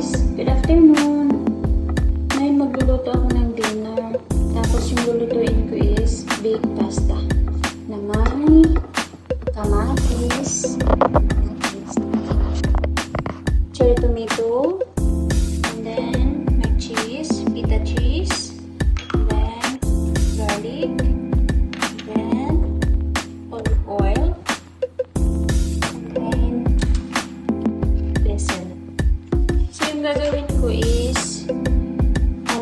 guys! Good afternoon! Ngayon magluluto ako ng dinner. Tapos yung lulutuin ko is baked pasta na may kamatis, cherry tomato, and then may cheese, pita cheese, and then garlic, and then olive oil, and then basil. So yung gagawin ko is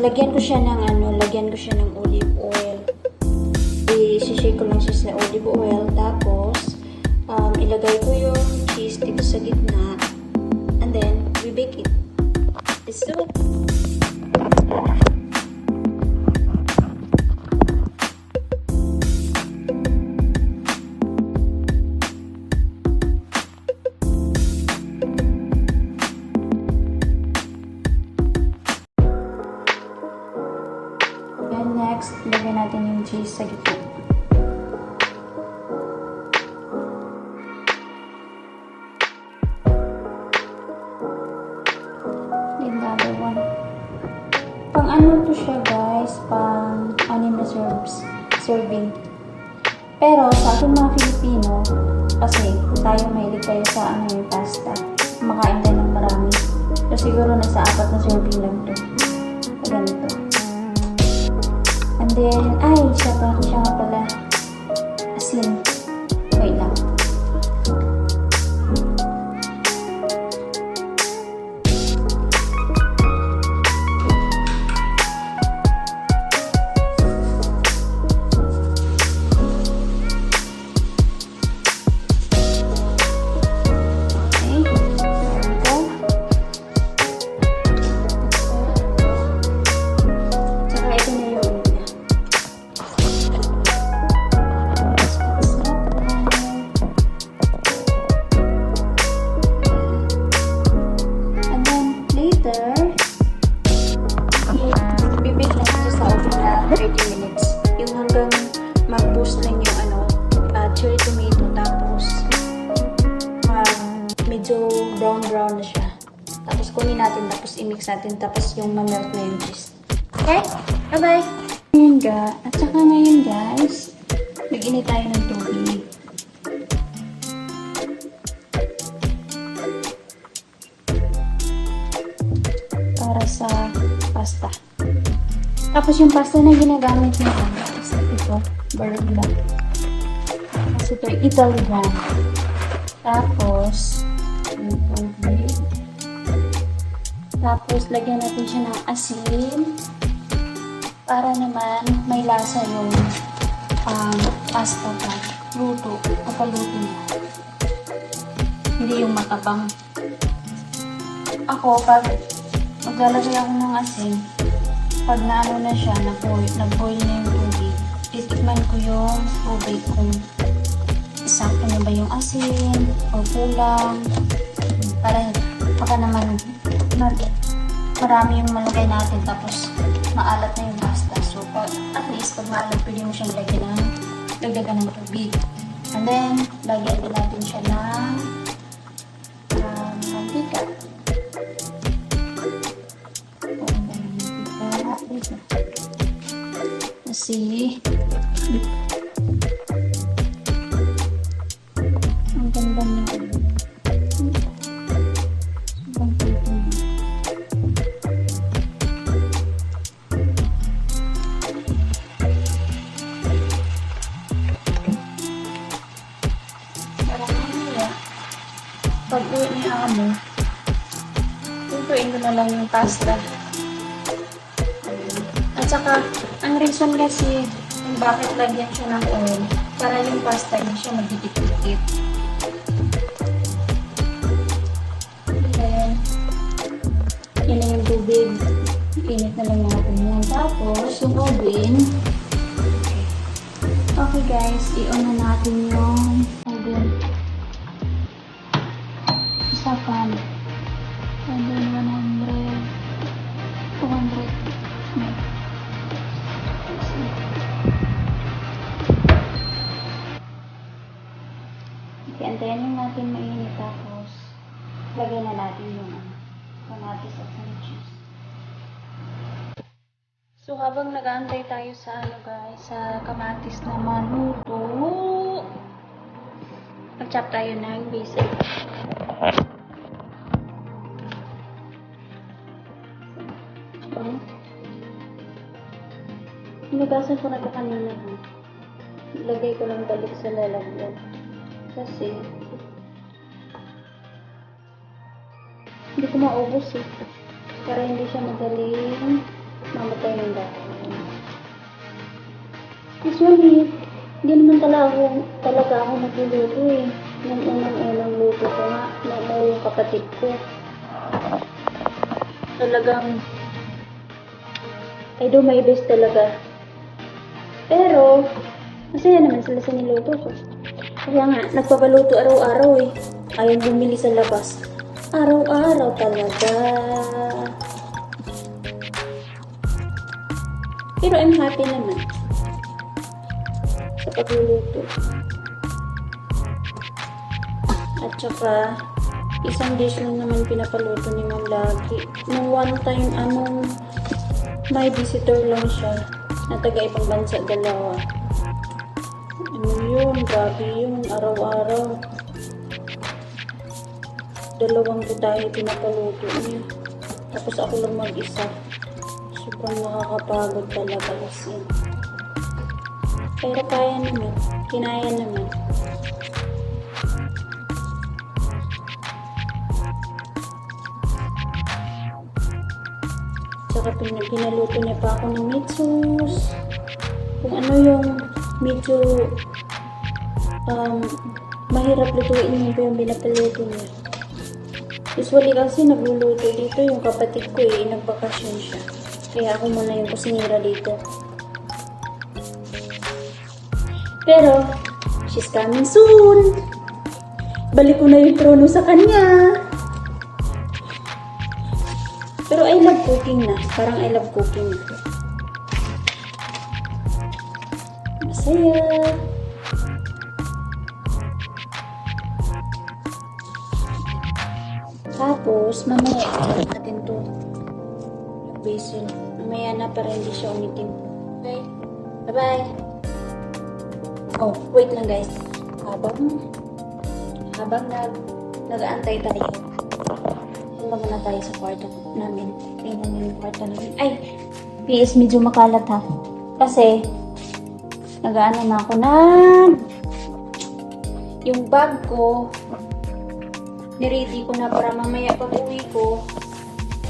lagyan ko siya ng olive oil. I-shake ko lang siya sa olive oil. Tapos, ilagay ko yung cheese dito sa gitna. And then, we bake it. Let's do it. And next, lagyan natin yung cheese sa gitna. And the other one. Pang ano to siya guys, pang anim na serving. Pero sa ating mga Filipino, kasi tayo mahilig tayo sa yung pasta. Kumakain tayo ng marami. So siguro nasa 4 na serving lang to. Ganito. And then, siya nga pala. Asin. Wait lang. Bibake lang siya sa oven na 30 minutes. Yung hanggang mag-boost lang yung cherry tomato. Tapos, medyo brown na siya. Tapos, kunin natin. Tapos, i-mix natin. Tapos, yung ma-melt na yung cheese. Okay? Bye-bye! At saka ngayon, guys, mag-init tayo ng tubig. Para sa pasta. Tapos yung pasta na ginagamit nila is ito, Barilla. Kasi ito, Italian. Tapos, yung tubig. Tapos, lagyan natin siya ng asin. Para naman may lasa yung pasta pa. Kapaluto niya. Hindi yung matabang. Ako, pag maglalagay ako ng asin, pag naano na siya, nag-boil na yung tubig, titikman ko yung tubig kung sakto na ba yung asin o kulang. Para baka naman marami yung malagay natin tapos maalat na yung pasta. So, at least pag maalat, pwede mo siyang dagdagan ng tubig. And then, lagyan din natin siya ng mantika. Kasi ang ganda niya. Pag uwi ni amo, tutuin ko na lang yung pasta. At saka, ang reason kasi kung bakit lagyan siya ng oil, para yung pasta niya siya magdidikit-dikit. Then, yun na yung tubig. Init na lang natin yan. Tapos, yung oven. Okay guys, i-on na natin yung oven. Sa pan. And then 200. Okay, antayin natin mainit tapos lagyan na natin yung kamatis at saka cheese. So, habang nag-aantay tayo sa guys, sa kamatis na maluto, mag-chop tayo ng basil. Hinugasan ko na ito kanina. Ilagay ko lang balik sa lalagyan. Kasi, hindi ko maubos eh. Para hindi siya madaling mamatay ng dahon. Usually, hindi naman talaga ako nagluluto eh. Nung unang luto ko nga, yung kapatid ko. Talagang, I do my best talaga. Pero, masaya naman sila sa niluto ko. Kaya nga, nagpapaluto araw-araw eh. Ayaw bumili sa labas. Araw-araw talaga. Pero I'm happy naman sa pagluluto. At saka, isang dish lang naman pinapaluto ni Ma'am lagi. Nung one time, may visitor lang siya na taga ibang bansa, dalawa. Yun, grabe yun, araw-araw. Dalawang tayo pinapaluto niya. Tapos ako lang mag-isa. Sobrang nakakapagod talaga kasi. Pero kaya naman. Kinaya naman. Saka pinaluto niya pa ako ng mitsus. Kung ano yung medyo mahirap lutuin yun yung pinapaluto niya. Usually kasi nagluluto dito yung kapatid ko eh, nagbakasyon siya. Kaya ako muna yung kusinira dito. Pero, she's coming soon! Balik ko na yung trono sa kanya! Pero I love cooking na. Parang I love cooking na. Masaya! Tapos, mamaya i-add natin to. Yung basil. Mamaya na para hindi siya umitim. Okay? Bye-bye! Oh, wait lang guys. Habang nag-aantay tayo. Punta muna tayo sa kwarto namin. Tingnan mo yung kwarto namin. Ay! PS medyo makalat ha. Kasi, nag-ano na ako na yung bag ko, niready ko na para mamaya pag uwi ko,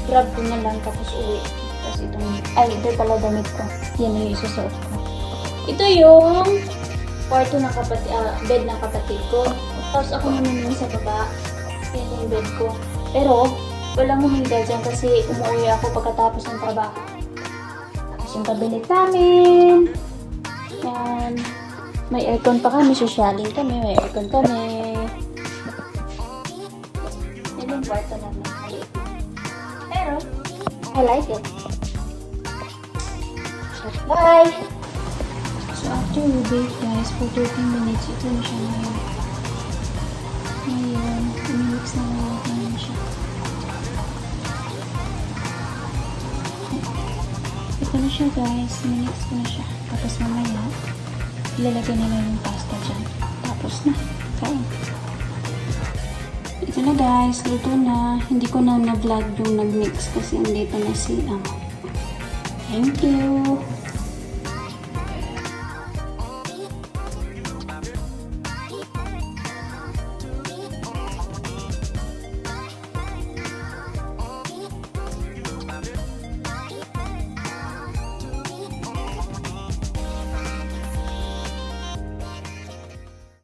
grab ko na lang tapos uwi. Tapos itong, ito pala damit ko. Yan yung isusuot ko. Ito yung kwarto ng kapatid, bed ng kapatid ko. Tapos ako naman sa baba. Yan yung bed ko. Pero, walang huminga dyan kasi umuwi ako pagkatapos ng trabaho. Tapos yung kabinet namin. Yan. May aircon pa kami. Sosyalin kami. May aircon kami. Yan yung kwarto namin. Pero, I like it. Bye! So, after we bake guys, for 30 minutes, ito na siya ngayon. Ngayon, umimix na ngayon siya. Ito na siya guys, minix ko na siya. Tapos mamaya, ilalagay nila yung pasta dyan. Tapos na, kain. Ito na guys, luto na. Hindi ko na na-vlog yung nag-mix kasi andito na si Thank you!